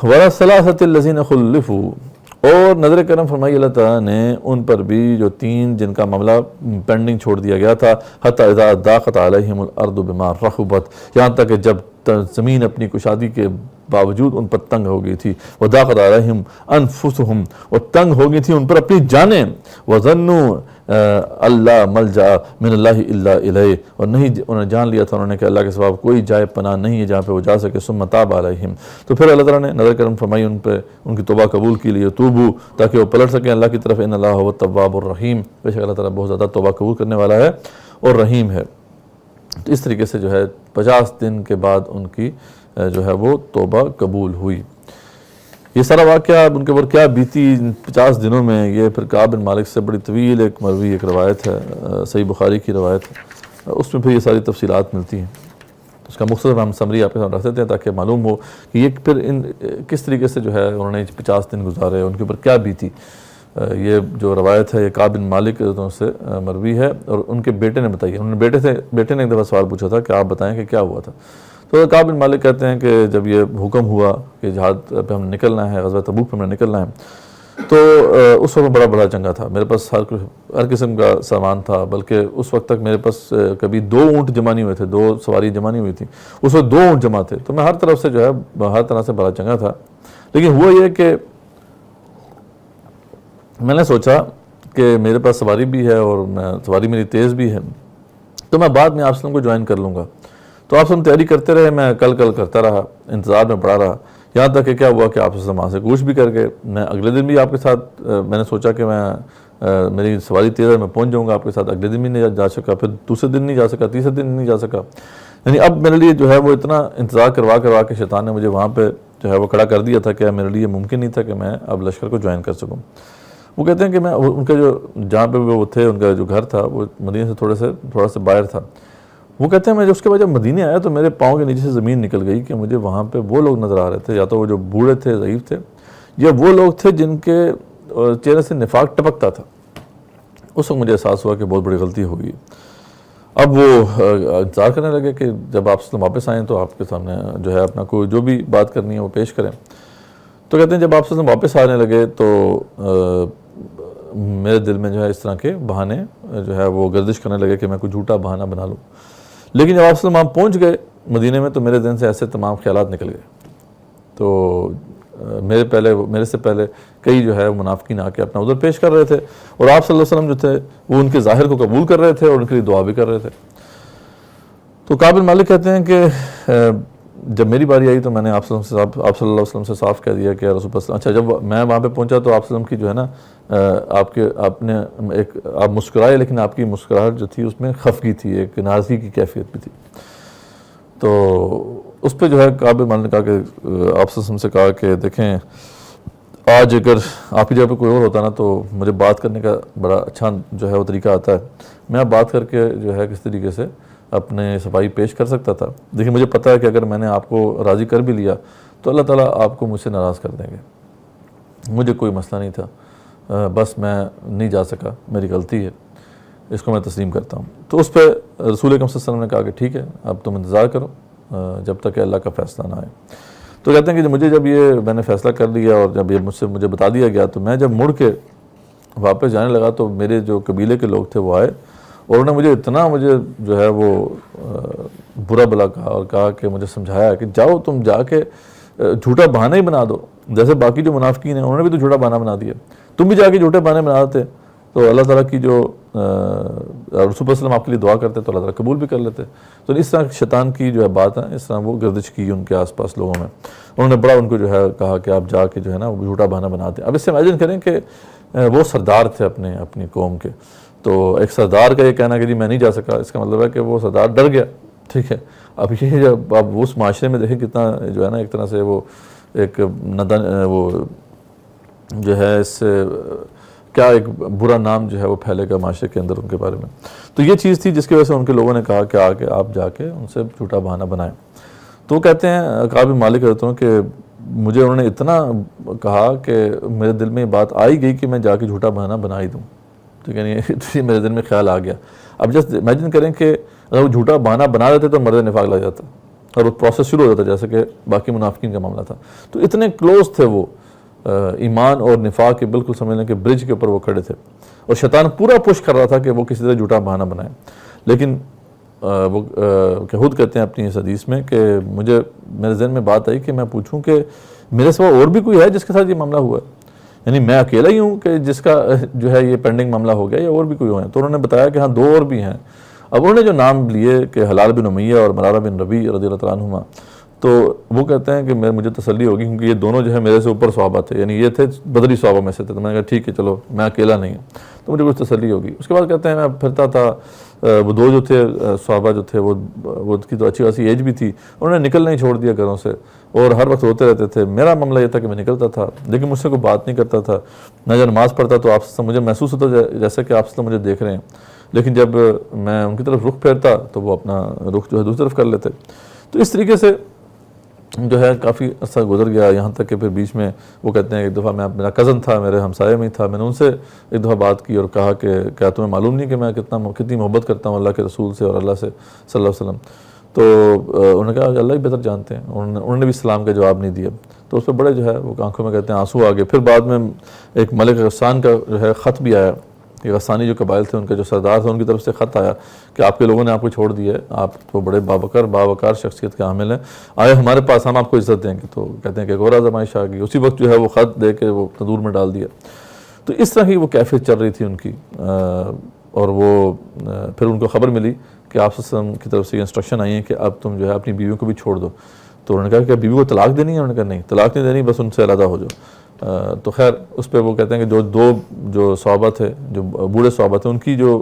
وَالثَّلَاثَةِ الَّذِينَ خُلِّفُوا، اور نظر کرم فرمائی اللہ تعالیٰ نے ان پر بھی جو 3 جن کا معاملہ پینڈنگ چھوڑ دیا گیا تھا، حَتَّى إِذَا ضَاقَتْ عَلَيْهِمُ الْأَرْضُ بِمَا رَحُبَتْ، یہاں تک کہ جب زمین اپنی کشادگی کے باوجود ان پر تنگ ہو گئی تھی، وَضَاقَتْ عَلَيْهِمْ أَنفُسُهُمْ، اور تنگ ہو گئی تھی ان پر اپنی جانیں، وَظَنُّوا اللہ ملجأ من اللہ الا الیہ، اور نہیں انہوں نے جان لیا تھا انہوں نے کہ اللہ کے سوا کوئی جائے پناہ نہیں ہے جہاں پہ وہ جا سکے، ثم تاب علیہم، تو پھر اللہ تعالیٰ نے نظر کرم فرمائی ان پہ، ان کی توبہ قبول کی لیے، توبو، تاکہ وہ پلٹ سکیں اللہ کی طرف، ان اللہ هو التواب الرحیم، بے شک اللہ تعالیٰ بہت زیادہ توبہ قبول کرنے والا ہے اور رحیم ہے۔ تو اس طریقے سے جو ہے 50 دن کے بعد ان کی جو ہے وہ توبہ قبول ہوئی۔ یہ سارا واقعہ ان کے اوپر کیا بیتی 50 دنوں میں، یہ پھر کعب بن مالک سے بڑی طویل ایک مروی ایک روایت ہے، صحیح بخاری کی روایت ہے، اس میں پھر یہ ساری تفصیلات ملتی ہیں۔ اس کا مختصر ہم سمری آپ کے سامنے رکھ دیتے ہیں تاکہ معلوم ہو کہ یہ پھر کس طریقے سے جو ہے انہوں نے 50 دن گزارے، ان کے اوپر کیا بیتی۔ یہ جو روایت ہے یہ کعب بن مالک سے مروی ہے، اور ان کے بیٹے نے بتائی ہے۔ انہوں نے بیٹے نے ایک دفعہ سوال پوچھا تھا کہ آپ بتائیں کہ کیا ہوا تھا، تو کعب بن مالک کہتے ہیں کہ جب یہ حکم ہوا کہ جہاد پہ ہم نکلنا ہے، غزوہ تبوک پہ ہمیں نکلنا ہے، تو اس وقت بڑا چنگا تھا، میرے پاس ہر قسم کا سامان تھا، بلکہ اس وقت تک میرے پاس کبھی 2 اونٹ جمع نہیں ہوئے تھے، 2 سواری جمع نہیں ہوئی تھی، اس وقت 2 اونٹ جمع تھے، تو میں ہر طرف سے جو ہے ہر طرح سے بڑا چنگا تھا۔ لیکن ہوا یہ کہ میں نے سوچا کہ میرے پاس سواری بھی ہے اور سواری میری تیز بھی ہے، تو میں بعد میں آپ وسلم کو جوائن کر لوں گا۔ تو آپ وسلم تیاری کرتے رہے، میں کل کرتا رہا، انتظار میں پڑا رہا، یہاں تک کہ کیا ہوا کہ آپ وسلم وہاں سے کوچ بھی کر گئے۔ میں اگلے دن بھی آپ کے ساتھ میں نے سوچا کہ میری سواری تیز ہے، میں پہنچ جاؤں گا آپ کے ساتھ، اگلے دن بھی نہیں جا سکا، پھر دوسرے دن نہیں جا سکا، تیسرے دن نہیں جا سکا، یعنی اب میرے لیے جو ہے وہ اتنا انتظار کروا کے شیطان نے مجھے وہاں پہ جو ہے وہ کھڑا کر دیا تھا کہ میرے لیے ممکن نہیں تھا کہ میں اب لشکر کو جوائن کر سکوں۔ وہ کہتے ہیں کہ میں ان کا جو جہاں پہ وہ تھے، ان کا جو گھر تھا وہ مدینے سے تھوڑا سا باہر تھا۔ وہ کہتے ہیں میں اس کے بعد جب مدینے آیا تو میرے پاؤں کے نیچے سے زمین نکل گئی کہ مجھے وہاں پہ وہ لوگ نظر آ رہے تھے، یا تو وہ جو بوڑھے تھے، ضعیف تھے، یا وہ لوگ تھے جن کے چہرے سے نفاق ٹپکتا تھا۔ اس وقت مجھے احساس ہوا کہ بہت بڑی غلطی ہو گئی۔ اب وہ انتظار کرنے لگے کہ جب آپ واپس آئیں تو آپ کے سامنے جو ہے اپنا کوئی جو بھی بات کرنی ہے وہ پیش کریں۔ تو کہتے ہیں جب آپ واپس آنے لگے تو میرے دل میں جو ہے اس طرح کے بہانے جو ہے وہ گردش کرنے لگے کہ میں کوئی جھوٹا بہانہ بنا لوں۔ لیکن جب آپ وہاں پہنچ گئے مدینے میں تو میرے ذہن سے ایسے تمام خیالات نکل گئے۔ تو میرے سے پہلے کئی جو ہے منافقین آ کے اپنا عذر پیش کر رہے تھے، اور آپ صلی اللہ علیہ وسلم جو تھے وہ ان کے ظاہر کو قبول کر رہے تھے اور ان کے لیے دعا بھی کر رہے تھے۔ تو کعب بن مالک کہتے ہیں کہ جب میری باری آئی تو میں نے آپ صلی اللہ علیہ وسلم سے صاف کہہ دیا کہ رسول اللہ، اچھا جب میں وہاں پہ پہنچا تو آپ صلی اللہ علیہ وسلم کی جو ہے نا آپ مسکرائے، لیکن آپ کی مسکراہٹ جو تھی اس میں خفگی تھی، ایک ناراضگی کی کیفیت بھی تھی۔ تو اس پہ جو ہے کعب بن مالک نے کہا کہ آپ صلی اللہ علیہ وسلم سے کہا کہ دیکھیں آج اگر آپ کی جگہ پہ کوئی اور ہوتا نا تو مجھے بات کرنے کا بڑا اچھا جو ہے وہ طریقہ آتا ہے، میں بات کر کے جو ہے کس طریقے سے اپنے صفائی پیش کر سکتا تھا، لیکن مجھے پتہ ہے کہ اگر میں نے آپ کو راضی کر بھی لیا تو اللہ تعالیٰ آپ کو مجھ سے ناراض کر دیں گے، مجھے کوئی مسئلہ نہیں تھا، بس میں نہیں جا سکا، میری غلطی ہے، اس کو میں تسلیم کرتا ہوں۔ تو اس پہ رسول اکرم صلی اللہ علیہ وسلم نے کہا کہ ٹھیک ہے اب تم انتظار کرو جب تک کہ اللہ کا فیصلہ نہ آئے۔ تو کہتے ہیں کہ مجھے جب میں نے فیصلہ کر لیا اور جب یہ مجھے بتا دیا گیا تو میں جب مڑ کے واپس جانے لگا تو میرے جو قبیلے کے لوگ تھے وہ آئے اور انہوں نے مجھے جو ہے وہ برا بلا کہا اور کہا کہ مجھے سمجھایا کہ جاؤ تم جا کے جھوٹا بہانہ ہی بنا دو، جیسے باقی جو منافقین ہیں انہوں نے بھی تو جھوٹا بہانہ بنا دیا، تم بھی جا کے جھوٹے بہانے بنا دیتے تو اللہ تعالیٰ کی جو رسول اللہ علیہ وسلم آپ کے لیے دعا کرتے تو اللہ تعالیٰ قبول بھی کر لیتے۔ تو اس طرح شیطان کی جو ہے بات ہے، اس طرح وہ گردش کی ان کے آس پاس لوگوں میں، انہوں نے بڑا ان کو جو ہے کہا کہ آپ جا کے جو ہے نا وہ جھوٹا بہانہ بناتے ہیں۔ اب اس سے امیجن کریں کہ وہ سردار تھے اپنی قوم کے، تو ایک سردار کا یہ کہنا کہ جی میں نہیں جا سکا، اس کا مطلب ہے کہ وہ سردار ڈر گیا، ٹھیک ہے۔ اب یہ جب آپ اس معاشرے میں دیکھیں کتنا جو ہے نا ایک طرح سے وہ ایک وہ جو ہے اس سے کیا ایک برا نام جو ہے وہ پھیلے گا معاشرے کے اندر ان کے بارے میں۔ تو یہ چیز تھی جس کی وجہ سے ان کے لوگوں نے کہا کہ آ کے آپ جا کے ان سے جھوٹا بہانہ بنائیں۔ تو کہتے ہیں کعب بن مالک کہتا ہوں کہ مجھے انہوں نے اتنا کہا کہ میرے دل میں یہ بات آئی گئی کہ میں جا کے جھوٹا بہانہ بنا ہی دوں، ٹھیک ہے، یعنی میرے دل میں خیال آ گیا۔ اب جسٹ امیجن کریں کہ اگر وہ جھوٹا بہانہ بنا دیتے تو مرد نفاق لگ جاتا، اور وہ پروسیس شروع ہو جاتا جیسے کہ باقی منافقین کا معاملہ تھا. تو اتنے کلوز تھے وہ ایمان اور نفاق کے بالکل سمجھ لیں کہ برج کے اوپر وہ کھڑے تھے, اور شیطان پورا پش کر رہا تھا کہ وہ کسی طرح جھوٹا بہانہ بنائے. لیکن وہ خود کہتے ہیں اپنی اس حدیث میں کہ میرے ذہن میں بات آئی کہ میں پوچھوں کہ میرے سوا اور بھی کوئی ہے جس کے ساتھ یہ معاملہ ہوا ہے, یعنی میں اکیلا ہی ہوں کہ جس کا جو ہے یہ پینڈنگ معاملہ ہو گیا, یا اور بھی کوئی ہوئے ہیں؟ تو انہوں نے بتایا کہ ہاں 2 اور بھی ہیں. اب انہوں نے جو نام لیے کہ حلال بن امیہ اور مرارہ بن ربیع رضی اللہ تعالیٰ عنہما, تو وہ کہتے ہیں کہ مجھے تسلی ہوگی کیونکہ یہ دونوں جو ہے میرے سے اوپر صحابہ تھے, یعنی یہ تھے بدری صحابہ میں سے تھے. تو میں نے کہا ٹھیک ہے چلو میں اکیلا نہیں ہوں, تو مجھے کچھ تسلی ہوگی. اس کے بعد کہتے ہیں میں پھرتا تھا, وہ 2 جو تھے صحابہ جو تھے وہ کی تو اچھی خاصی ایج بھی تھی, انہوں نے نکلنا ہی چھوڑ دیا گھروں سے اور ہر وقت روتے رہتے تھے. میرا معاملہ یہ تھا کہ میں نکلتا تھا لیکن مجھ سے کوئی بات نہیں کرتا تھا. میں جب نماز پڑھتا تو آپ سے مجھے محسوس ہوتا جیسے کہ آپ سے مجھے دیکھ رہے ہیں, لیکن جب میں ان کی طرف رخ پھیرتا تو وہ اپنا رخ جو ہے دوسری طرف کر لیتے. تو اس طریقے سے جو ہے کافی عرصہ گزر گیا, یہاں تک کہ پھر بیچ میں وہ کہتے ہیں ایک دفعہ میرا کزن تھا, میرے ہمسائے میں ہی تھا, میں نے ان سے ایک دفعہ بات کی اور کہا کہ کیا تمہیں معلوم نہیں کہ میں کتنی محبت کرتا ہوں اللہ کے رسول سے اور اللہ سے صلی اللہ علیہ وسلم. تو انہوں نے کہا اللہ ہی بہتر جانتے ہیں. انہوں نے بھی سلام کا جواب نہیں دیا. تو اس پہ بڑے جو ہے وہ آنکھوں میں کہتے ہیں آنسو آ گئے. پھر بعد میں ایک ملک غسان کا جو ہے خط بھی آیا, کہ غسانی جو قبائل تھے ان کے جو سردار تھے ان کی طرف سے خط آیا کہ آپ کے لوگوں نے آپ کو چھوڑ دیا ہے, آپ تو بڑے باوقار شخصیت کے حامل ہیں, آئے ہمارے پاس, ہم آپ کو عزت دیں گے. تو کہتے ہیں کہ ایک اور آزمائش آ گئی. اسی وقت جو ہے وہ خط دے کے وہ تندور میں ڈال دیا. تو اس طرح کی وہ کیفیت چل رہی تھی ان کی. اور وہ پھر ان کو خبر ملی کہ آپ صلی اللہ علیہ وسلم کی طرف سے یہ انسٹرکشن آئی ہیں کہ اب تم جو ہے اپنی بیویوں کو بھی چھوڑ دو. تو انہوں نے کہا کہ بیوی کو طلاق دینی ہے؟ انہوں نے کہا نہیں طلاق نہیں دینی, بس ان سے علیحدہ ہو جاؤ. تو خیر اس پہ وہ کہتے ہیں کہ جو صحابہ تھے, جو بوڑھے صحابہ تھے, ان کی جو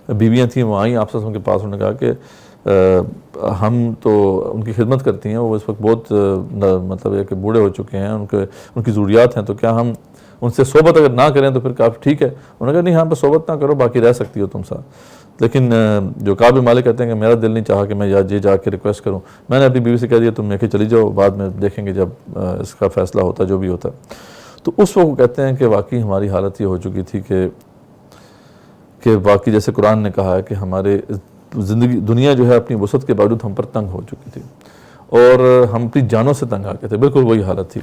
بیویاں تھیں وہ آئیں آپ صلی اللہ علیہ وسلم کے پاس. انہوں نے کہا کہ ہم تو ان کی خدمت کرتی ہیں, وہ اس وقت بہت مطلب ہے کہ بوڑھے ہو چکے ہیں, ان کی ضروریات ہیں, تو کیا ہم ان سے صحبت اگر نہ کریں تو پھر کافی ٹھیک ہے. انہوں نے کہا نہیں ہاں بس صحبت نہ کرو, باقی رہ سکتی ہو تم ساتھ. لیکن جو کعب بن مالک کہتے ہیں کہ میرا دل نہیں چاہا کہ میں جا کے ریکویسٹ کروں. میں نے اپنی بیوی سے کہہ دیا تم لے کے چلی جاؤ, بعد میں دیکھیں گے جب اس کا فیصلہ ہوتا جو بھی ہوتا. تو اس وقت وہ کہتے ہیں کہ واقعی ہماری حالت یہ ہو چکی تھی کہ واقعی جیسے قرآن نے کہا ہے کہ ہمارے دنیا جو ہے اپنی وسعت کے باوجود ہم پر تنگ ہو چکی تھی, اور ہم اپنی جانوں سے تنگ آ گئے تھے. بالکل وہی حالت تھی.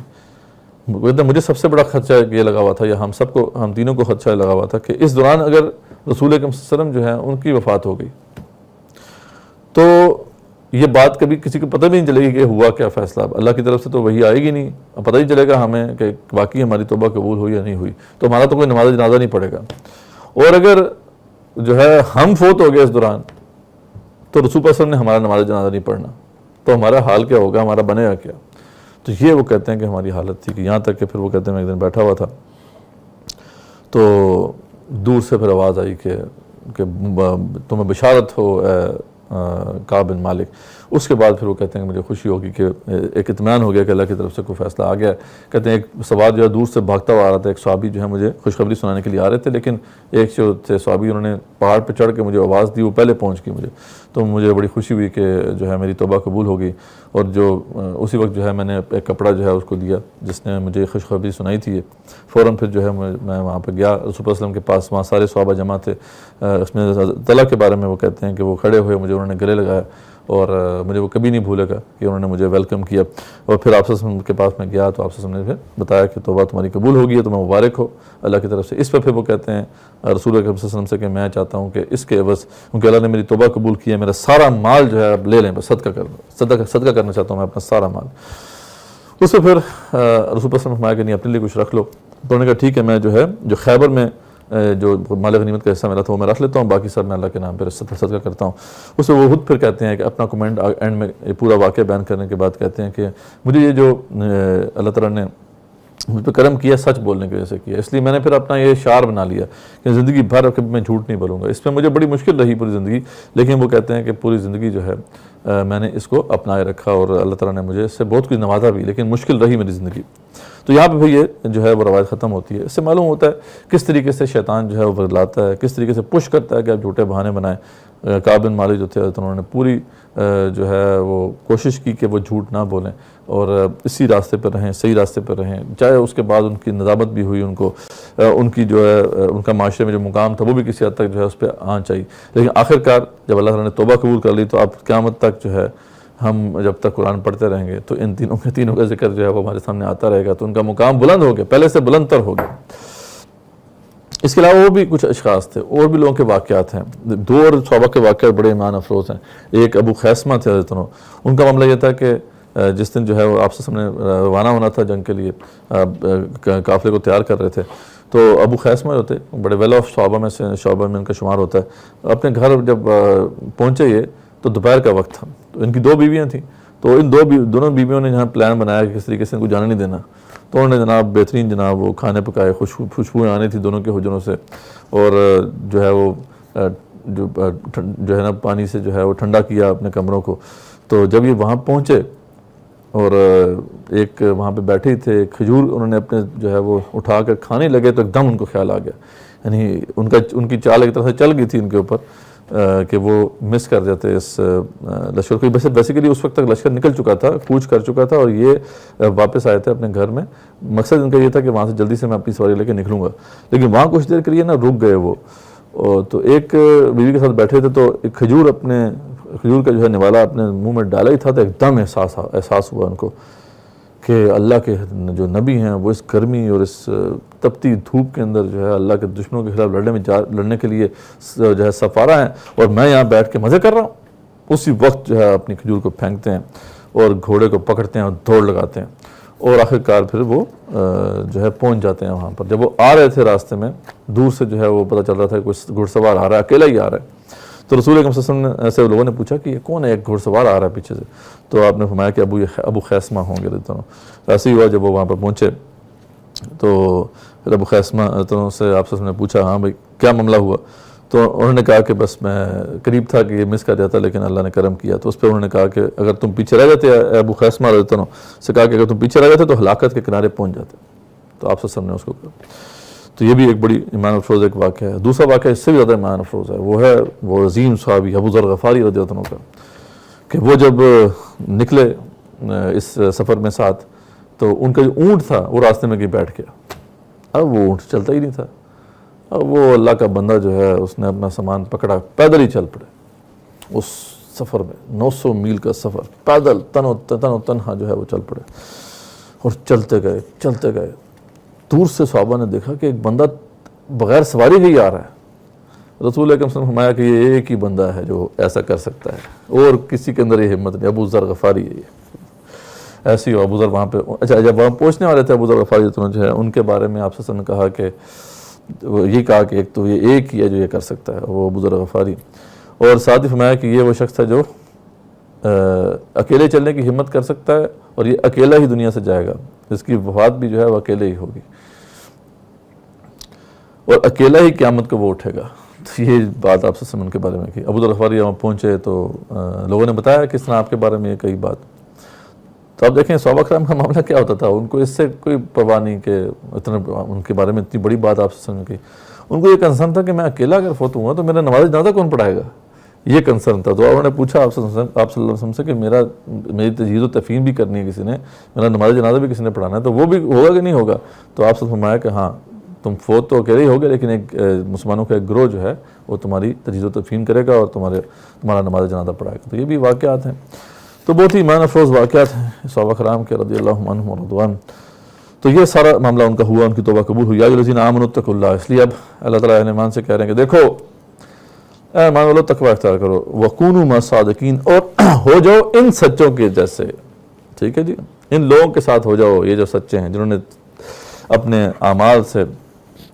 مجھے سب سے بڑا خدشہ یہ لگا ہوا تھا, یا ہم تینوں کو خدشہ لگا ہوا تھا کہ اس دوران اگر رسول اکرم صلی اللہ علیہ وسلم جو ہے ان کی وفات ہو گئی تو یہ بات کبھی کسی کو پتہ بھی نہیں چلے گی کہ ہوا کیا فیصلہ. اللہ کی طرف سے تو وہی آئے گی نہیں, پتہ ہی چلے گا ہمیں کہ واقعی ہماری توبہ قبول ہوئی یا نہیں ہوئی. تو ہمارا تو کوئی نماز جنازہ نہیں پڑے گا, اور اگر جو ہے ہم فوت ہو گئے اس دوران تو رسول صلی اللہ علیہ وسلم نے ہمارا نماز جنازہ نہیں پڑھنا, تو ہمارا حال کیا ہوگا, ہمارا بنے گا کیا. تو یہ وہ کہتے ہیں کہ ہماری حالت تھی. کہ یہاں تک کہ پھر وہ کہتے ہیں میں ایک دن بیٹھا ہوا تھا تو دور سے پھر آواز آئی کہ تمہیں بشارت ہو کعب بن مالک. اس کے بعد پھر وہ کہتے ہیں کہ مجھے خوشی ہوگی کہ ایک اطمینان ہو گیا کہ اللہ کی طرف سے کوئی فیصلہ آ گیا. کہتے ہیں ایک سوار جو ہے دور سے بھاگتا ہوا آ رہا تھا, ایک صحابی جو ہے مجھے خوشخبری سنانے کے لیے آ رہے تھے, لیکن ایک جو تھے صحابی انہوں نے پہاڑ پہ چڑھ کے مجھے آواز دی, وہ پہلے پہنچ گئی مجھے. تو مجھے بڑی خوشی ہوئی کہ جو ہے میری توبہ قبول ہو گئی. اور جو اسی وقت جو ہے میں نے ایک کپڑا جو ہے اس کو دیا جس نے مجھے خوشخبری سنائی تھی. فوراً پھر جو ہے میں وہاں پہ گیا رسول اللہ علیہ وسلم کے پاس. وہاں سارے صحابہ جمع تھے. اس میں طلحہ کے بارے میں وہ کہتے ہیں کہ وہ کھڑے ہوئے, مجھے انہوں نے گلے لگایا, اور مجھے وہ کبھی نہیں بھولے گا کہ انہوں نے مجھے ویلکم کیا. اور پھر آپ صلی اللہ علیہ وسلم کے پاس میں گیا تو آپ صلی اللہ علیہ وسلم نے پھر بتایا کہ توبہ تمہاری قبول ہو گئی ہے, تمہیں مبارک ہو اللہ کی طرف سے. اس پہ پھر وہ کہتے ہیں رسول اکرم صلی اللہ علیہ وسلم سے کہ میں چاہتا ہوں کہ اس کے عوض, کیونکہ اللہ نے میری توبہ قبول کی ہے, میرا سارا مال جو ہے اب لے لیں, بس صدقہ کرنا چاہتا ہوں میں اپنا سارا مال. اس پہ پھر رسول اللہ صلی اللہ علیہ وسلم نے فرمایا کہ نہیں اپنے لیے کچھ رکھ لو. تو انہوں نے کہا ٹھیک ہے, میں جو ہے جو خیبر میں جو مال غنیمت کا حصہ ملا تھا وہ میں رکھ لیتا ہوں, باقی سب میں اللہ کے نام پہ صدقہ کرتا ہوں. اس میں وہ خود پھر کہتے ہیں کہ اپنا کمنٹ اینڈ میں پورا واقعہ بیان کرنے کے بعد کہتے ہیں کہ مجھے یہ جو اللہ تعالیٰ نے مجھ پہ کرم کیا سچ بولنے کی وجہ سے کیا, اس لیے میں نے پھر اپنا یہ شعار بنا لیا کہ زندگی بھر کبھی میں جھوٹ نہیں بولوں گا. اس میں مجھے بڑی مشکل رہی پوری زندگی, لیکن وہ کہتے ہیں کہ پوری زندگی جو ہے میں نے اس کو اپنائے رکھا, اور اللہ تعالیٰ نے مجھے اس سے بہت کچھ نوازا بھی, لیکن مشکل رہی میری زندگی. تو یہاں پہ یہ جو ہے وہ روایت ختم ہوتی ہے. اس سے معلوم ہوتا ہے کس طریقے سے شیطان جو ہے وہ بدلاتا ہے, کس طریقے سے پش کرتا ہے کہ آپ جھوٹے بہانے بنائیں. کعب بن مالک جو تھے انہوں نے پوری جو ہے وہ کوشش کی کہ وہ جھوٹ نہ بولیں, اور اسی راستے پر رہیں, صحیح راستے پر رہیں. چاہے اس کے بعد ان کی ندامت بھی ہوئی, ان کو ان کی جو ہے ان کا معاشرے میں جو مقام تھا وہ بھی کسی حد تک جو ہے اس پہ آن چاہیے, لیکن آخر کار جب اللہ تعالیٰ نے توبہ قبول کر لی تو اب قیامت تک جو ہے ہم جب تک قرآن پڑھتے رہیں گے تو ان تینوں کا ذکر جو ہے وہ ہمارے سامنے آتا رہے گا، تو ان کا مقام بلند ہو گیا، پہلے سے بلند تر ہو گیا۔ اس کے علاوہ اور بھی کچھ اشخاص تھے، اور بھی لوگوں کے واقعات ہیں، 2 اور صحابہ کے واقعات بڑے ایمان افروز ہیں۔ ایک ابو خیسمہ تھے حضرت عنہ، ان کا معاملہ یہ تھا کہ جس دن جو ہے وہ آپ سے سامنے روانہ ہونا تھا جنگ کے لیے، قافلے کو تیار کر رہے تھے، تو ابو خیسمہ جو تھے بڑے ویل آف شعبہ میں سے، شعبہ میں ان کا شمار ہوتا ہے، اپنے گھر جب پہنچے یہ تو دوپہر کا وقت تھا، تو ان کی 2 بیویاں تھیں، تو ان دونوں بیویوں نے یہاں پلان بنایا کہ کس طریقے سے ان کو جانے نہیں دینا، تو انہوں نے جناب بہترین جناب وہ کھانے پکائے، خوشبوئیں آنی تھی دونوں کے حجروں سے، اور جو ہے وہ جو ہے نا پانی سے جو ہے وہ ٹھنڈا کیا اپنے کمروں کو۔ تو جب یہ وہاں پہنچے اور ایک وہاں پہ بیٹھے ہی تھے، کھجور انہوں نے اپنے جو ہے وہ اٹھا کر کھانے لگے تو ایک دم ان کو خیال آ گیا، یعنی ان کی چال ایک طرح سے چل گئی تھی ان کے اوپر کہ وہ مس کر جاتے اس لشکر کو۔ بیسیکلی اس وقت تک لشکر نکل چکا تھا، کوچ کر چکا تھا، اور یہ واپس آئے تھے اپنے گھر میں، مقصد ان کا یہ تھا کہ وہاں سے جلدی سے میں اپنی سواری لے کے نکلوں گا، لیکن وہاں کچھ دیر کے لیے نا رک گئے وہ، تو ایک بیوی کے ساتھ بیٹھے تھے، تو ایک کھجور کا جو ہے نوالا اپنے منہ میں ڈالا ہی تھا، تو ایک دم احساس ہوا ان کو کہ اللہ کے جو نبی ہیں وہ اس گرمی اور اس تپتی دھوپ کے اندر جو ہے اللہ کے دشمنوں کے خلاف لڑنے کے لیے جو ہے سفارہ ہیں، اور میں یہاں بیٹھ کے مزے کر رہا ہوں۔ اسی وقت جو ہے اپنی کھجور کو پھینکتے ہیں اور گھوڑے کو پکڑتے ہیں اور دوڑ لگاتے ہیں، اور آخرکار پھر وہ جو ہے پہنچ جاتے ہیں وہاں پر۔ جب وہ آ رہے تھے راستے میں، دور سے جو ہے وہ پتہ چل رہا تھا کہ کوئی گھڑ سوار آ رہا ہے، اکیلا ہی آ رہا ہے، تو رسول اکرم صلی اللہ علیہ وسلم نے ایسے لوگوں نے پوچھا کہ یہ کون ہے، ایک گھڑ سوار آ رہا ہے پیچھے سے، تو آپ نے فرمایا کہ ابو خیسمہ ہوں گے دونوں۔ ایسے ہی ہوا جب وہ وہاں پر پہنچے تو پھر ابو خیسمہ دونوں سے آپ سے نے پوچھا ہاں بھائی کیا معاملہ ہوا، تو انہوں نے کہا کہ بس میں قریب تھا کہ یہ مس کر جاتا لیکن اللہ نے کرم کیا۔ تو اس پہ انہوں نے کہا کہ اگر تم پیچھے رہ جاتے، ابو خیسمہ دونوں سے کہا کہ اگر تم پیچھے رہ جاتے تو ہلاکت کے کنارے پہنچ جاتے، تو آپ سے نے اس کو کہا۔ تو یہ بھی ایک بڑی ایمان افروز ایک واقعہ ہے۔ دوسرا واقعہ اس سے بھی زیادہ ایمان افروز ہے، وہ ہے وہ عظیم صحابی ابو ذر غفاری رضی اللہ عنہ کا، کہ وہ جب نکلے اس سفر میں ساتھ، تو ان کا جو اونٹ تھا وہ راستے میں کہیں بیٹھ گیا، اب وہ اونٹ چلتا ہی نہیں تھا، اب وہ اللہ کا بندہ جو ہے اس نے اپنا سامان پکڑا، پیدل ہی چل پڑے اس سفر میں، 900 میل کا سفر پیدل تن و تنہا جو ہے وہ چل پڑے، اور چلتے گئے۔ دور سے صحابہ نے دیکھا کہ ایک بندہ بغیر سواری کے ہی آ رہا ہے۔ رسول اکرم صلی اللہ علیہ وسلم نے فرمایا کہ یہ ایک ہی بندہ ہے جو ایسا کر سکتا ہے، اور کسی کے اندر یہ ہمت نہیں، ابو ذر غفاری ہے یہ۔ ایسے ہی ابو ذر وہاں پہ، اچھا جب وہاں پہنچنے والے تھے ابو ذر غفاری جو ہے، ان کے بارے میں آپ نے کہا کہ یہ کہا کہ ایک تو یہ ایک ہی ہے جو یہ کر سکتا ہے، وہ ابو ذر غفاری، اور ساتھ ہی فرمایا کہ یہ وہ شخص ہے جو اکیلے چلنے کی ہمت کر سکتا ہے، اور یہ اکیلا ہی دنیا سے جائے گا، اس کی وفات بھی جو ہے وہ اکیلے ہی ہوگی، اور اکیلا ہی قیامت کو وہ اٹھے گا۔ تو یہ بات آپ سے ان کے بارے میں کی۔ ابو ذر غفاری وہاں پہنچے تو لوگوں نے بتایا کس طرح آپ کے بارے میں یہ کئی بات، تو آپ دیکھیں صحابہ کرام کا معاملہ کیا ہوتا تھا، ان کو اس سے کوئی پرواہ نہیں کہ اتنا ان کے بارے میں اتنی بڑی بات آپ سے کی، ان کو یہ کنسرن تھا کہ میں اکیلا اگر فوت ہوں گا تو میرا نماز جنازہ کون پڑھائے گا، یہ کنسرن تھا۔ تو انہوں نے پوچھا آپ صلی اللہ علیہ وسلم سے کہ میری تجہیز و تفہیم بھی کرنی ہے کسی نے، میرا نماز جنازہ بھی کسی نے پڑھانا ہے، تو وہ بھی ہوگا کہ نہیں ہوگا، تو آپ سے فرمایا کہ ہاں تم فوت تو اکیلے ہی ہوگے، لیکن ایک مسلمانوں کا ایک گروہ جو ہے وہ تمہاری تجہیز و تفہیم کرے گا اور تمہارا نماز جنازہ پڑھائے گا۔ تو یہ بھی واقعات ہیں، تو بہت ہی ایمان افروز واقعات ہیں صحابہ کرام کے رضی اللہ عنہم ورضوان۔ تو یہ سارا معاملہ ان کا ہوا، ان کی توبہ قبول ہوئی۔ یا ایھا الذین آمنوا اتقوا اللہ، اس لیے اب اللہ تعالیٰ اہل ایمان سے کہہ رہے ہیں کہ دیکھو اے ایمان والو تقویٰ اختیار کرو، وَكُونُوا مَعَ الصَّادِقِينَ، اور ہو جاؤ ان سچوں کے جیسے، ٹھیک ہے جی، ان لوگوں کے ساتھ ہو جاؤ یہ جو سچے ہیں، جنہوں نے اپنے اعمال سے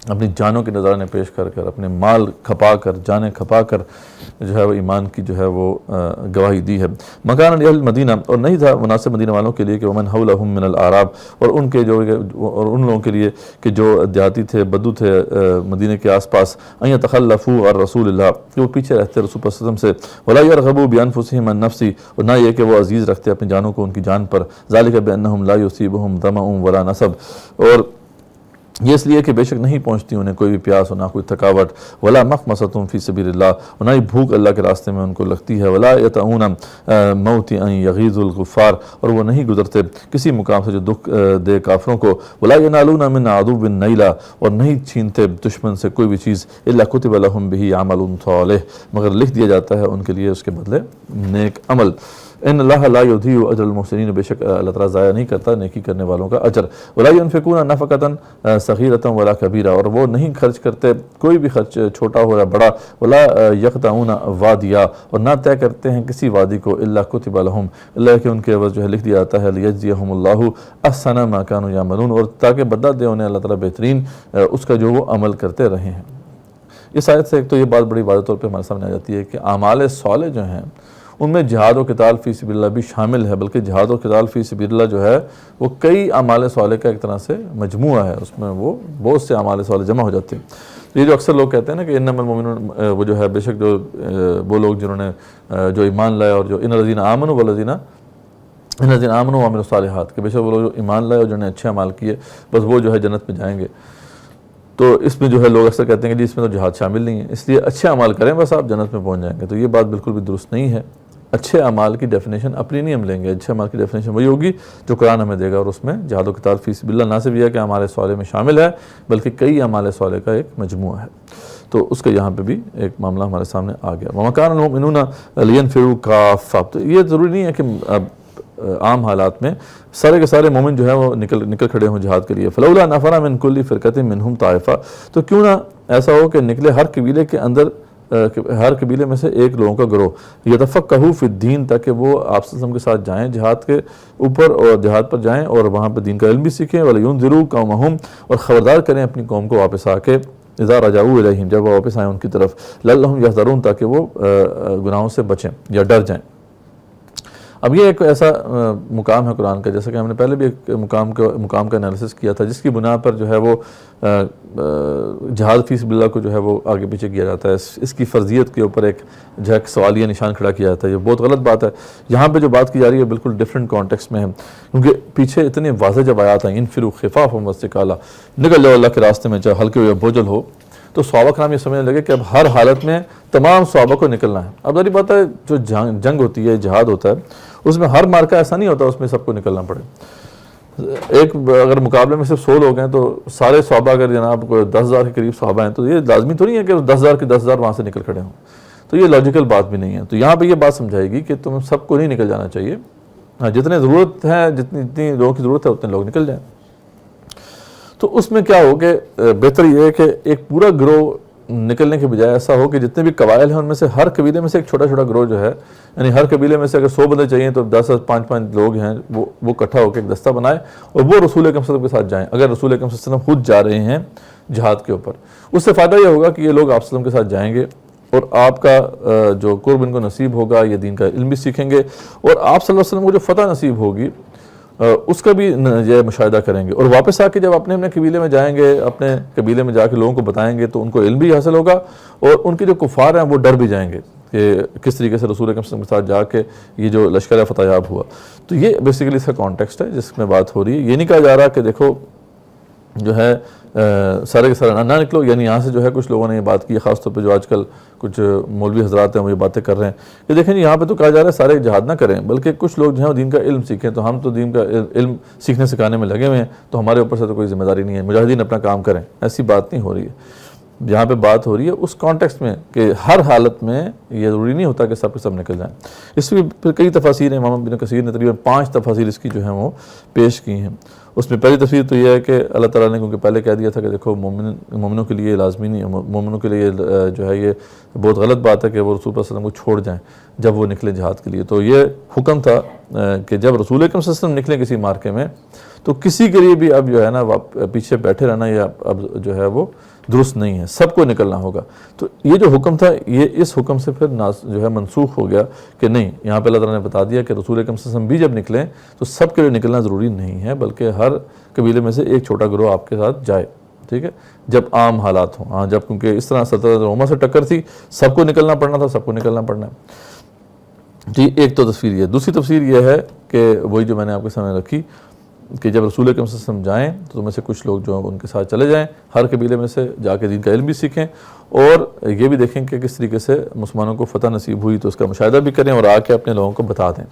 اپنی جانوں کے نذرانے پیش کر اپنے مال کھپا کر، جانیں کھپا کر جو ہے وہ ایمان کی جو ہے وہ گواہی دی ہے۔ مکان اہل المدینہ، اور نہیں تھا مناسب مدینہ والوں کے لیے کہ ومن حولہم من الاعراب، اور ان کے اور ان لوگوں کے لیے کہ جو دیہاتی تھے، بدو تھے مدینہ کے آس پاس، ان یتخلفوا عن رسول اللہ، کہ وہ پیچھے رہتے رسول صلی اللہ علیہ وسلم سے، ولا یرغبوا بانفسہم عن نفسی، اور نہ یہ کہ وہ عزیز رکھتے اپنی جانوں کو ان کی جان پر، ذالک بانہم لا یصیبہم ظمأ ولا نصب، اور یہ اس لیے کہ بے شک نہیں پہنچتی انہیں کوئی بھی پیاس اور نہ کوئی تھکاوٹ، ولا مخمصۃ فی سبیل اللہ، اور نہ ہی بھوک اللہ کے راستے میں ان کو لگتی ہے، ولا یطؤون موطئا یغیظ الکفار، اور وہ نہیں گزرتے کسی مقام سے جو دکھ دے کافروں کو، ولا ینالون من عدو نیلا، اور نہیں چھینتے دشمن سے کوئی بھی چیز، الا کتب لهم به عمل صالح، مگر لکھ دیا جاتا ہے ان کے لیے اس کے بدلے نیک عمل۔ ان اللہ لا یضیع اجر المحسنین، بے شک اللہ تعالیٰ ضائع نہیں کرتا نیکی کرنے والوں کا اجر. ولا ينفقون نفقة صغیرة ولا کبیرہ، اور وہ نہیں خرچ کرتے کوئی بھی خرچ چھوٹا ہو یا بڑا. ولا یقطعون وادیا، اور نہ طے کرتے ہیں کسی وادی کو، الا کتب لهم، اللہ کہ ان کے عوض جو ہے لکھ دیا جاتا ہے، لیجزیہم اللہ احسن ما كانوا یعملون، اور تاکہ بدلہ دے انہیں اللہ تعالیٰ بہترین اس کا جو وہ عمل کرتے رہے ہیں. اس آیت سے ایک تو یہ بات بڑی واضح طور پہ ہمارے سامنے آ جاتی ہے کہ اعمال صالح جو ہیں ان میں جہاد و قتال فی سبیل اللہ بھی شامل ہے، بلکہ جہاد و قتال فی سبیل اللہ جو ہے وہ کئی اعمال صالح کا ایک طرح سے مجموعہ ہے، اس میں وہ بہت سے اعمال صالح جمع ہو جاتے ہیں. یہ جو اکثر لوگ کہتے ہیں نا کہ انما المؤمنون، وہ جو ہے بے شک جو وہ لوگ جنہوں نے جو ایمان لائے، اور جو ان الذین آمنوا والذین وعملوا الصالحات، کہ بے شک وہ لوگ جو ایمان لائے اور جنہوں نے اچھے اعمال کیے بس وہ جو ہے جنت میں جائیں گے. تو اس میں جو ہے لوگ اکثر کہتے ہیں کہ جی اس میں تو جہاد شامل نہیں ہے، اس لیے اچھے اعمال کریں بس آپ جنت میں پہنچ جائیں گے. تو یہ بات بالکل بھی درست نہیں ہے. اچھے اعمال کی ڈیفینیشن اپنی نہیں ہم لیں گے، اچھے اعمال کی ڈیفینیشن وہی ہوگی جو قرآن ہمیں دے گا، اور اس میں جہاد و قتال فی سبیل اللہ نہ صرف یہ ہے کہ اعمال صالح میں شامل ہے بلکہ کئی اعمال صالح کا ایک مجموعہ ہے. تو اس کا یہاں پہ بھی ایک معاملہ ہمارے سامنے آ گیا. وَمَا كَانَ الْمُؤْمِنُونَ لِيَنْفِرُوا كَافَّةً. تو یہ ضروری نہیں ہے کہ عام حالات میں سارے کے سارے مومن جو ہیں وہ نکل کھڑے ہوں جہاد کے لیے. فَلَوْلَا نَفَرَ مِنْ كُلِّ فِرْقَةٍ مِّنْهُمْ طَائِفَةٌ. تو کیوں نہ ایسا ہو کہ نکلے ہر قبیلے کے اندر، ہر قبیلے میں سے ایک لوگوں کا گروہ، یتفقہوا فی الدین، تاکہ وہ آپ صلی اللہ علیہ وسلم کے ساتھ جائیں جہاد کے اوپر، اور جہاد پر جائیں اور وہاں پہ دین کا علم بھی سیکھیں. وَلِيُنذِرُوا قَوْمَهُمْ، اور خبردار کریں اپنی قوم کو واپس آ کے، اذا رجعوا الیہم، جب وہ واپس آئیں ان کی طرف، لعلہم یحذرون، تاکہ وہ گناہوں سے بچیں یا ڈر جائیں. اب یہ ایک ایسا مقام ہے قرآن کا، جیسا کہ ہم نے پہلے بھی ایک مقام کا انالیسس کیا تھا، جس کی بنا پر جو ہے وہ جہاد فی سبیل اللہ کو جو ہے وہ آگے پیچھے کیا جاتا ہے. اس کی فرضیت کے اوپر ایک جو ہے سوالیہ نشان کھڑا کیا جاتا ہے. یہ بہت غلط بات ہے. یہاں پہ جو بات کی جا رہی ہے بالکل ڈیفرنٹ کانٹیکسٹ میں ہے، کیونکہ پیچھے اتنے واضح جب آیات ہیں، انفروا خفافا وثقالا، نکل جاؤ اللہ کے راستے میں چاہے ہلکے ہو یا بوجھل ہو. تو صحابہ کرام یہ سمجھنے لگے کہ اب ہر حالت میں تمام صحابہ کو نکلنا ہے. اب ظاہر بات ہے جو جنگ ہوتی ہے، جہاد ہوتا ہے، اس میں ہر مارکہ ایسا نہیں ہوتا اس میں سب کو نکلنا پڑے. ایک اگر مقابلے میں صرف 100 لوگ ہیں تو سارے صحابہ اگر جناب کوئی 10,000 کے قریب صحابہ ہیں تو یہ لازمی تو نہیں ہے کہ 10,000 کے 10,000 وہاں سے نکل کھڑے ہوں. تو یہ لاجیکل بات بھی نہیں ہے. تو یہاں پہ یہ بات سمجھائے گی کہ تم سب کو نہیں نکل جانا چاہیے. ہاں، جتنے ضرورت ہے، جتنی لوگوں کی ضرورت ہے اتنے لوگ نکل جائیں. تو اس میں کیا ہو کہ بہتر یہ ہے کہ ایک پورا گروہ نکلنے کے بجائے ایسا ہو کہ جتنے بھی قبائل ہیں ان میں سے ہر قبیلے میں سے ایک چھوٹا چھوٹا گروہ جو ہے، یعنی ہر قبیلے میں سے اگر 100 بندے چاہیے تو 10 5 لوگ ہیں وہ اکٹھا ہو کے ایک دستہ بنائے اور وہ رسول اکرم صلی اللہ علیہ وسلم کے ساتھ جائیں. اگر رسول اکرم صلی اللہ علیہ وسلم خود جا رہے ہیں جہاد کے اوپر، اس سے فائدہ یہ ہوگا کہ یہ لوگ آپ صلی اللہ علیہ وسلم کے ساتھ جائیں گے اور آپ کا جو قرب ان کو نصیب ہوگا، یہ دین کا علم بھی سیکھیں گے، اور آپ صلی اللہ علیہ وسلم کو جو فتح نصیب ہوگی اس کا بھی یہ مشاہدہ کریں گے. اور واپس آ کے جب اپنے قبیلے میں جائیں گے، اپنے قبیلے میں جا کے لوگوں کو بتائیں گے تو ان کو علم بھی حاصل ہوگا، اور ان کے جو کفار ہیں وہ ڈر بھی جائیں گے کہ کس طریقے سے رسول اکرم صلی اللہ علیہ وسلم کے ساتھ جا کے یہ جو لشکر فتح یاب ہوا. تو یہ بیسیکلی اس کا کانٹیکسٹ ہے جس میں بات ہو رہی ہے. یہ نہیں کہا جا رہا کہ دیکھو جو ہے سارے کے سارے نہ نکلو، یعنی یہاں سے جو ہے کچھ لوگوں نے یہ بات کی، خاص طور پہ جو آج کل کچھ مولوی حضرات ہیں وہ یہ باتیں کر رہے ہیں کہ دیکھیں یہاں پہ تو کہا جا رہا ہے سارے جہاد نہ کریں، بلکہ کچھ لوگ جو ہیں دین کا علم سیکھیں. تو ہم تو دین کا علم سیکھنے سکھانے میں لگے ہوئے ہیں، تو ہمارے اوپر سے تو کوئی ذمہ داری نہیں ہے، مجاہدین اپنا کام کریں. ایسی بات نہیں ہو رہی ہے. یہاں پہ بات ہو رہی ہے اس کانٹیکسٹ میں کہ ہر حالت میں یہ ضروری نہیں ہوتا کہ سب کے سب نکل جائیں. اس میں پھر کئی تفاسیر ہیں، امام ابن کثیر نے تقریباً 5 تفاسیر اس کی جو ہیں وہ پیش کی ہیں. اس میں پہلی تفسیر تو یہ ہے کہ اللہ تعالیٰ نے کیونکہ پہلے کہہ دیا تھا کہ دیکھو مومنوں کے لیے لازمی نہیں ہے، مومنوں کے لیے جو ہے یہ بہت غلط بات ہے کہ وہ رسول صلی اللہ علیہ وسلم کو چھوڑ جائیں جب وہ نکلے جہاد کے لیے. تو یہ حکم تھا کہ جب رسول اکرم صلی اللہ علیہ وسلم نکلے کسی مارکے میں تو کسی کے لیے بھی اب جو ہے نا پیچھے بیٹھے رہنا یہ اب جو ہے وہ درست نہیں ہے، سب کو نکلنا ہوگا. تو یہ جو حکم تھا یہ اس حکم سے پھر جو ہے منسوخ ہو گیا کہ نہیں، یہاں پہ اللہ تعالیٰ نے بتا دیا کہ رسول اکرم صلی اللہ علیہ وسلم بھی جب نکلیں تو سب کے لیے نکلنا ضروری نہیں ہے، بلکہ ہر قبیلے میں سے ایک چھوٹا گروہ آپ کے ساتھ جائے. ٹھیک ہے، جب عام حالات ہوں. ہاں، جب کیونکہ اس طرح سلطنت روما سے ٹکر تھی، سب کو نکلنا پڑنا تھا، سب کو نکلنا پڑنا ہے. جی، ایک تو تفسیر یہ. دوسری تفسیر یہ ہے کہ وہی جو میں نے آپ کے سامنے رکھی کہ جب رسول اکرم صلی اللہ علیہ وسلم جائیں تو تم میں سے کچھ لوگ جو ہیں ان کے ساتھ چلے جائیں، ہر قبیلے میں سے جا کے دین کا علم بھی سیکھیں اور یہ بھی دیکھیں کہ کس طریقے سے مسلمانوں کو فتح نصیب ہوئی تو اس کا مشاہدہ بھی کریں اور آ کے اپنے لوگوں کو بتا دیں.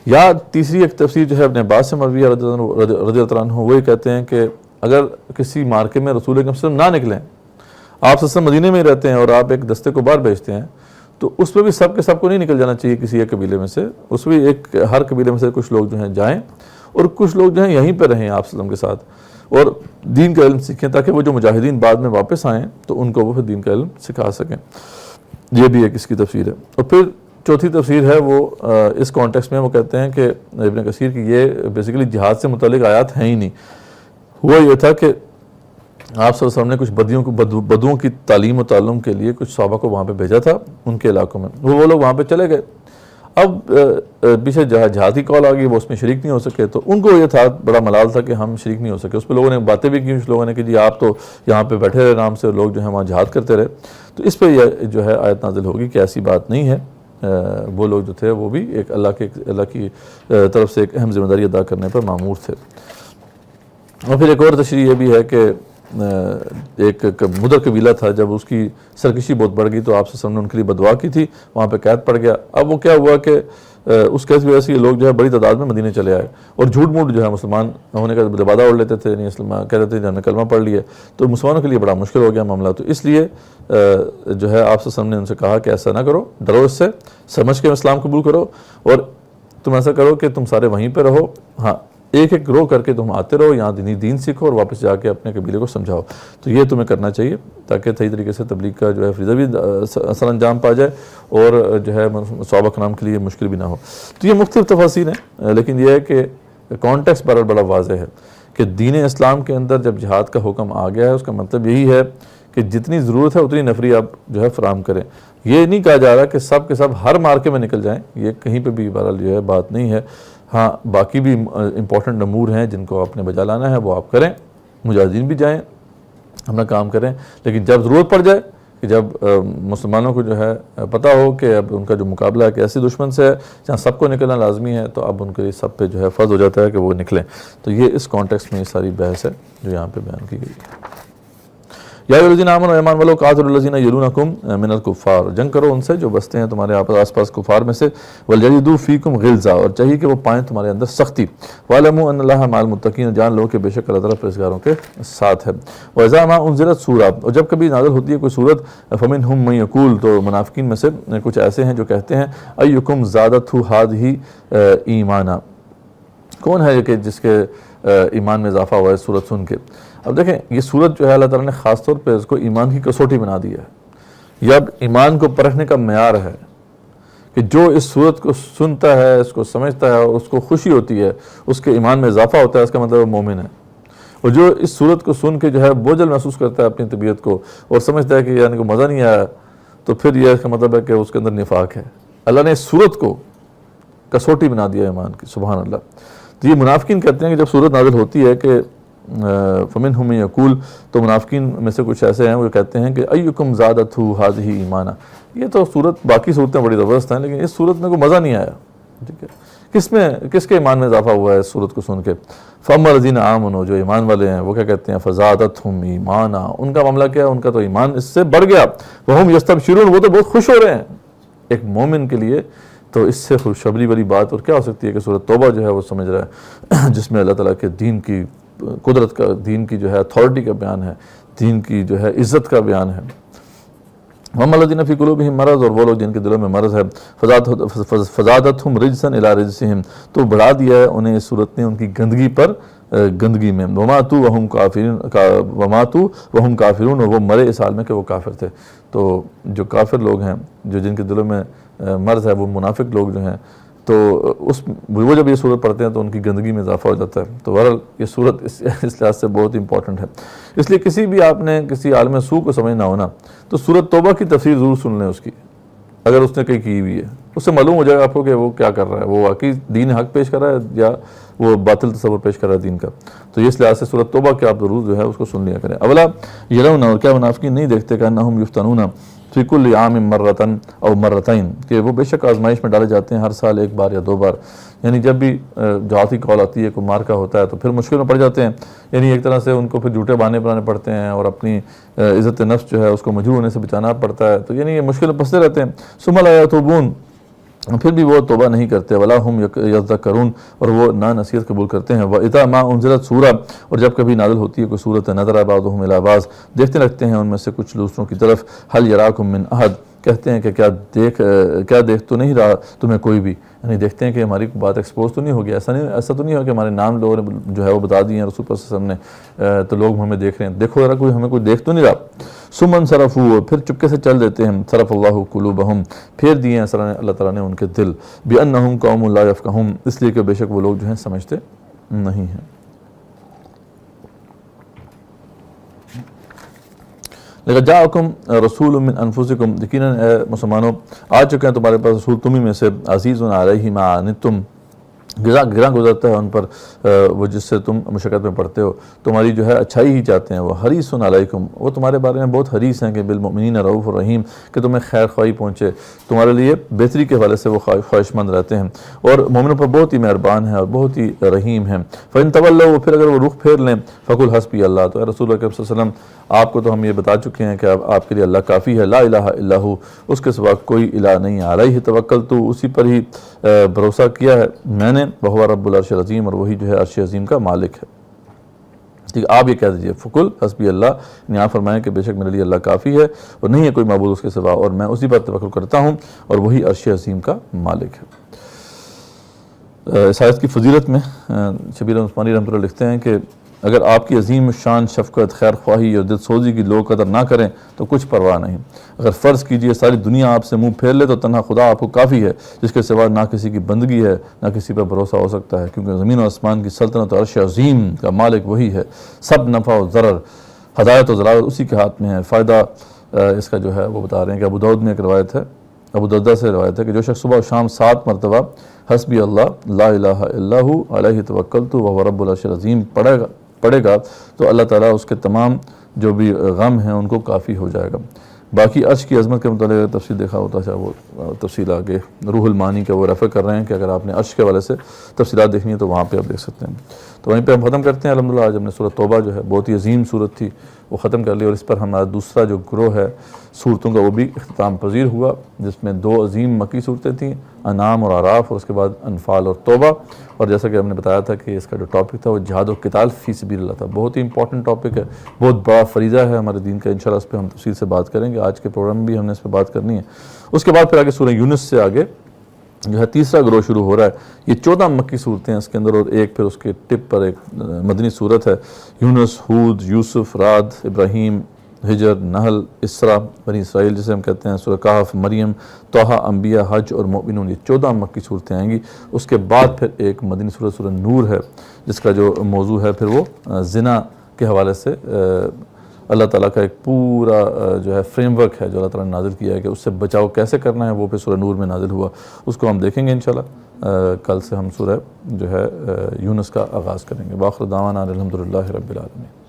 یا تیسری ایک تفسیر جو ہے ابن عباس سے مروی ہے رضی اللہ عنہ، وہ یہ کہتے ہیں کہ اگر کسی مارکے میں رسول اکرم صلی اللہ علیہ وسلم نہ نکلیں، آپ صلی اللہ علیہ وسلم مدینے میں ہی رہتے ہیں اور آپ ایک دستے کو باہر بھیجتے ہیں، تو اس میں بھی سب کے سب کو نہیں نکل جانا چاہیے کسی ایک قبیلے میں سے، اس میں ایک ہر قبیلے میں سے کچھ لوگ جو ہیں جائیں اور کچھ لوگ جو ہیں یہیں پہ رہیں آپ صلی اللہ علیہ وسلم کے ساتھ اور دین کا علم سیکھیں، تاکہ وہ جو مجاہدین بعد میں واپس آئیں تو ان کو وہ پھر دین کا علم سکھا سکیں۔ یہ بھی ایک اس کی تفسیر ہے۔ اور پھر چوتھی تفسیر ہے وہ اس کانٹیکس میں وہ کہتے ہیں کہ ابن کثیر کی یہ بیسیکلی جہاد سے متعلق آیات ہیں ہی نہیں، ہوا یہ تھا کہ آپ صلی اللہ علیہ وسلم نے کچھ بدوؤں کی تعلیم و تعلم کے لیے کچھ صحابہ کو وہاں پہ بھیجا تھا ان کے علاقوں میں، وہ لوگ وہاں پہ چلے گئے، اب پیچھے جہادی کال آ گئی، وہ اس میں شریک نہیں ہو سکے، تو ان کو یہ تھا بڑا ملال تھا کہ ہم شریک نہیں ہو سکے۔ اس پہ لوگوں نے باتیں بھی کی، کچھ لوگوں نے کہ جی آپ تو یہاں پہ بیٹھے رہے آرام سے، لوگ جو ہیں وہاں جہاد کرتے رہے، تو اس پہ یہ جو ہے آیت نازل ہوگی کہ ایسی بات نہیں ہے، وہ لوگ جو تھے وہ بھی ایک اللہ کی طرف سے ایک اہم ذمہ داری ادا کرنے پر مامور تھے۔ اور پھر ایک اور تشریح یہ بھی ہے کہ ایک مدر قبیلہ تھا، جب اس کی سرکشی بہت بڑھ گئی تو آپ صلی اللہ علیہ وسلم نے ان کے لیے بدعا کی تھی، وہاں پہ قید پڑ گیا۔ اب وہ کیا ہوا کہ اس قید کی وجہ سے یہ لوگ جو ہے بڑی تعداد میں مدینے چلے آئے اور جھوٹ موٹ جو ہے مسلمان ہونے کا لبادہ اوڑھ لیتے تھے، یعنی کہتے تھے ہم نے کلمہ پڑھ لیا، تو مسلمانوں کے لیے بڑا مشکل ہو گیا معاملہ۔ تو اس لیے جو ہے آپ صلی اللہ علیہ وسلم نے ان سے کہا کہ ایسا نہ کرو، ڈرو اس سے، سمجھ کے اسلام قبول کرو، اور تم ایسا کرو کہ تم سارے وہیں پہ رہو، ہاں ایک ایک گروہ کر کے تم آتے رہو، یہاں دین سیکھو اور واپس جا کے اپنے قبیلے کو سمجھاؤ۔ تو یہ تمہیں کرنا چاہیے تاکہ صحیح طریقے سے تبلیغ کا جو ہے فریضہ بھی اثر انجام پا جائے اور جو ہے صحابہ کرام کے لیے مشکل بھی نہ ہو۔ تو یہ مختلف تفاصیر ہیں، لیکن یہ ہے کہ کانٹیکس بڑا واضح ہے کہ دین اسلام کے اندر جب جہاد کا حکم آ گیا ہے، اس کا مطلب یہی ہے کہ جتنی ضرورت ہے اتنی نفری آپ جو ہے فراہم کریں۔ یہ نہیں کہا جا رہا کہ سب کے سب ہر مارکے میں نکل جائیں، یہ کہیں پہ بھی بہرحال جو ہے بات نہیں ہے۔ ہاں باقی بھی امپورٹنٹ امور ہیں جن کو آپ نے بجا لانا ہے، وہ آپ کریں، مجاہدین بھی جائیں، اپنا کام کریں، لیکن جب ضرورت پڑ جائے کہ جب مسلمانوں کو جو ہے پتہ ہو کہ اب ان کا جو مقابلہ ہے کہ ایسی دشمن سے ہے جہاں سب کو نکلنا لازمی ہے، تو اب ان کے سب پہ جو ہے فرض ہو جاتا ہے کہ وہ نکلیں۔ تو یہ اس کانٹیکس میں یہ ساری بحث ہے جو یہاں پہ بیان کی گئی ہے۔ یا ایھا الذین آمنوا ایمان والو قاتلوا الذین یلونکم من الکفار، جنگ کرو ان سے جو بستے ہیں تمہارے آس پاس کفار میں سے، ولیجدوا فیکم غلظہ، اور چاہیے کہ وہ پائیں تمہارے اندر سختی، واعلموا ان اللہ مع المتقین، جان لو کہ بے شک اللہ تعالیٰ پرہیزگاروں کے ساتھ ہے۔ وَإِذَا مَا أُنزِلَتْ سورۃ، اور جب کبھی نازل ہوتی ہے کوئی سورت، فَمِنْهُم مَّن يَقُولُ، تو منافقین میں سے کچھ ایسے ہیں جو کہتے ہیں أَيُّكُمْ زَادَتْهُ هَٰذِهِ ایمانا، کون ہے کہ جس کے ایمان میں اضافہ ہوا ہے سورت سن کے۔ اب دیکھیں یہ سورت جو ہے اللہ تعالیٰ نے خاص طور پہ اس کو ایمان کی کسوٹی بنا دی ہے، یہ اب ایمان کو پرکھنے کا معیار ہے کہ جو اس سورت کو سنتا ہے، اس کو سمجھتا ہے، اس کو خوشی ہوتی ہے، اس کے ایمان میں اضافہ ہوتا ہے، اس کا مطلب وہ مومن ہے۔ اور جو اس سورت کو سن کے جو ہے بوجھل محسوس کرتا ہے اپنی طبیعت کو اور سمجھتا ہے کہ یعنی کو مزہ نہیں آیا، تو پھر یہ اس کا مطلب ہے کہ اس کے اندر نفاق ہے۔ اللہ نے اس سورت کو کسوٹی بنا دیا ایمان کی، سبحان اللہ۔ تو یہ منافقین کہتے ہیں کہ جب سورت نازل ہوتی ہے کہ فَمِنْهُم مَّن يَقُولُ، تو منافقین میں سے کچھ ایسے ہیں وہ کہتے ہیں کہ أَيُّكُمْ زَادَتْهُ هَٰذِهِ ایمانا، یہ تو سورت باقی صورتیں بڑی زبردست ہیں لیکن اس سورت میں کوئی مزہ نہیں آیا، ٹھیک ہے، کس کے ایمان میں اضافہ ہوا ہے اس سورت کو سن کے۔ فَأَمَّا الَّذِينَ آمَنُوا، جو ایمان والے ہیں وہ کیا کہتے ہیں فَزَادَتْهُمْ ایمانا، ان کا معاملہ کیا ہے، ان کا تو ایمان اس سے بڑھ گیا، وَهُمْ يَسْتَبْشِرُونَ، وہ تو بہت خوش ہو رہے ہیں۔ ایک مومن کے لیے تو اس سے خوشخبری والی بات اور کیا ہو سکتی ہے کہ سورۃ توبہ جو ہے وہ سمجھ رہا ہے، جس میں اللہ تعالیٰ کے دین کی قدرت کا، دین کی جو ہے اتھارٹی کا بیان ہے، دین کی جو ہے عزت کا بیان ہے۔ وَأَمَّا الَّذِينَ فِي قُلُوبِهِم مَّرَضٌ، اور وہ لوگ جن کے دلوں میں مرض ہے، فَزَادَتْهُمْ رِجْسًا إِلَىٰ رِجْسِهِمْ، تو بڑھا دیا ہے انہیں اس صورت نے ان کی گندگی پر گندگی میں، وَمَاتُوا وَهُمْ كَافِرُونَ، اور وہ مرے اس حال میں کہ وہ کافر تھے۔ تو جو کافر لوگ ہیں، جو جن کے دلوں میں مرض ہے، وہ منافق لوگ جو ہیں، تو وہ جب یہ صورت پڑھتے ہیں تو ان کی گندگی میں اضافہ ہو جاتا ہے۔ تو بہرحال یہ صورت اس لحاظ سے بہت امپورٹنٹ ہے، اس لیے کسی بھی آپ نے کسی عالم سو کو سمجھنا ہونا تو سورۃ توبہ کی تفسیر ضرور سن لیں اس کی، اگر اس نے کہیں کی ہوئی ہے، اس سے معلوم ہو جائے گا آپ کو کہ وہ کیا کر رہا ہے، وہ واقعی دین حق پیش کر رہا ہے یا وہ باطل تصور پیش کر رہا ہے دین کا۔ تو اس لحاظ سے سورۃ توبہ کے آپ ضرور جو ہے اس کو سن لیا کریں۔ اولا یرون، اور کیا منافقین نہیں دیکھتے کہ انہم یفتنون فی کل عام مرتن او مرتین، کہ وہ بے شک آزمائش میں ڈالے جاتے ہیں ہر سال ایک بار یا دو بار، یعنی جب بھی جہادی کال آتی ہے، کوئی مارکا ہوتا ہے تو پھر مشکل میں پڑ جاتے ہیں، یعنی ایک طرح سے ان کو پھر جھوٹے بہانے بنانے پڑتے ہیں اور اپنی عزت نفس جو ہے اس کو مجروح ہونے سے بچانا پڑتا ہے، تو یعنی یہ مشکل میں پھنستے رہتے ہیں۔ ثم لا یتوبون، پھر بھی وہ توبہ نہیں کرتے، ولا ہم یذکرون، اور وہ نہ نصیحت قبول کرتے ہیں۔ وَإِذَا مَا أُنزِلَتْ سورہ، اور جب کبھی نازل ہوتی ہے کوئی سورت، نظر بعضهم إِلَىٰ بَعْضٍ، دیکھتے لگتے ہیں ان میں سے کچھ دوسروں کی طرف، هل يراكم من احد، کہتے ہیں کہ کیا دیکھ تو نہیں رہا تمہیں کوئی بھی، یعنی دیکھتے ہیں کہ ہماری بات ایکسپوز تو نہیں ہوگی، ایسا تو نہیں ہو کہ ہمارے نام لوگوں نے جو ہے وہ بتا دیے ہیں رسول اللہ صلی اللہ علیہ وسلم نے، تو لوگ ہمیں دیکھ رہے ہیں، دیکھو ذرا ہمیں کوئی دیکھ تو نہیں رہا۔ ثم انصرفوا، پھر چپکے سے چل دیتے ہیں، صرف اللہ قلوبہم، پھیر دیے ہیں اللہ تعالیٰ نے ان کے دل، بأنہم قوم لا یفقہون، اس لیے کہ بے شک وہ لوگ جو ہیں سمجھتے نہیں ہیں۔ لقد جاءکم رسول من انفسکم، یقیناً اے مسلمانوں آ چکے ہیں تمہارے پاس رسول تم ہی میں سے، عزیز علیہ ما عنتم، گراں گزرتا ہے ان پر وہ جس سے تم مشقت میں پڑتے ہو، تمہاری جو ہے اچھائی ہی چاہتے ہیں، وہ حریص علیکم، وہ تمہارے بارے میں بہت حریص ہیں کہ بالمؤمنین رؤوف الرحیم، کہ تمہیں خیر خواہی پہنچے، تمہارے لیے بہتری کے حوالے سے وہ خواہش مند رہتے ہیں، اور مومنوں پر بہت ہی مہربان ہیں اور بہت ہی رحیم ہیں۔ فإن تولوا، پھر اگر وہ رخ پھیر لیں، فقل حسبی اللہ، تو اے رسول اللہ صلی اللہ علیہ وسلم آپ کو تو ہم یہ بتا چکے ہیں کہ آپ کے لیے اللہ کافی ہے، لا الہ الا ہو، اس کے سوا کوئی الہ نہیں، علیہ توکلت، اسی پر ہی بھروسہ کیا ہے میں نے، وہو رب العرش العظیم، اور وہی جو ہے عرش عظیم کا مالک ہے۔ ٹھیک، آپ یہ کہہ دیجئے فقل حسبی اللہ، یعنی آپ فرمائیں کہ بے شک میرے لیے اللہ کافی ہے اور نہیں ہے کوئی معبود اس کے سوا، اور میں اسی پر توکل کرتا ہوں اور وہی عرش عظیم کا مالک ہے۔ اس آیت کی فضیلت میں شبیر عثمانی رحمۃ اللہ لکھتے ہیں کہ اگر آپ کی عظیم شان شفقت، خیر خواہی اور دل سوزی کی لوگ قدر نہ کریں تو کچھ پرواہ نہیں، اگر فرض کیجئے ساری دنیا آپ سے منہ پھیر لے تو تنہا خدا آپ کو کافی ہے، جس کے سوا نہ کسی کی بندگی ہے نہ کسی پر بھروسہ ہو سکتا ہے، کیونکہ زمین و آسمان کی سلطنت اور عرش عظیم کا مالک وہی ہے، سب نفع و ضرر، ہدایت و ضلالت اسی کے ہاتھ میں ہے۔ فائدہ اس کا جو ہے وہ بتا رہے ہیں کہ ابو داؤد میں ایک روایت ہے، ابو دردہ سے روایت ہے کہ جو شخص صبح و شام 7 مرتبہ حسبی اللہ لا الہ الا ہو علیہ توکلت وہو رب العرش العظیم پڑھے گا تو اللہ تعالیٰ اس کے تمام جو بھی غم ہیں ان کو کافی ہو جائے گا۔ باقی عرش کی عظمت کے متعلق تفصیل دیکھا ہوتا ہے، وہ تفصیل آگے روح المعانی کا وہ ریفر کر رہے ہیں کہ اگر آپ نے عرش کے حوالے سے تفصیلات دیکھنی ہے تو وہاں پہ آپ دیکھ سکتے ہیں۔ تو وہیں پہ ہم ختم کرتے ہیں الحمدللہ۔ آج ہم نے سورۃ توبہ جو ہے بہت ہی عظیم سورت تھی وہ ختم کر لی، اور اس پر ہمارا دوسرا جو گروہ ہے صورتوں کا وہ بھی اختتام پذیر ہوا، جس میں 2 عظیم مکی صورتیں تھیں، انعام اور اعراف، اور اس کے بعد انفال اور توبہ۔ اور جیسا کہ ہم نے بتایا تھا کہ اس کا جو ٹاپک تھا وہ جہاد و قتال فی سبیل اللہ تھا، بہت ہی امپورٹنٹ ٹاپک ہے، بہت بڑا فریضہ ہے ہمارے دین کا، انشاءاللہ اس پہ ہم تفصیل سے بات کریں گے، آج کے پروگرام میں بھی ہم نے اس پہ بات کرنی ہے۔ اس کے بعد پھر آگے سورہ یونس سے آگے جو ہے تیسرا گروہ شروع ہو رہا ہے، یہ 14 مکی صورتیں ہیں اس کے اندر، اور ایک پھر اس کے ٹپ پر ایک مدنی صورت ہے، یونس، ہود، یوسف، رعد، ابراہیم، ہجر، نحل، اسراء، بنی اسرائیل جسے ہم کہتے ہیں، سورہ کہف، مریم، طٰہٰ، انبیاء، حج اور مومنون، یہ 14 مکی صورتیں آئیں گی۔ اس کے بعد پھر ایک مدنی صورت سورہ نور ہے، جس کا جو موضوع ہے پھر وہ زنا کے حوالے سے اللہ تعالیٰ کا ایک پورا جو ہے فریم ورک ہے جو اللہ تعالیٰ نے نازل کیا ہے کہ اس سے بچاؤ کیسے کرنا ہے، وہ پھر سورہ نور میں نازل ہوا، اس کو ہم دیکھیں گے انشاءاللہ۔ کل سے ہم سورہ جو ہے یونس کا آغاز کریں گے۔ وآخر دعوانا الحمدللہ رب العالمین۔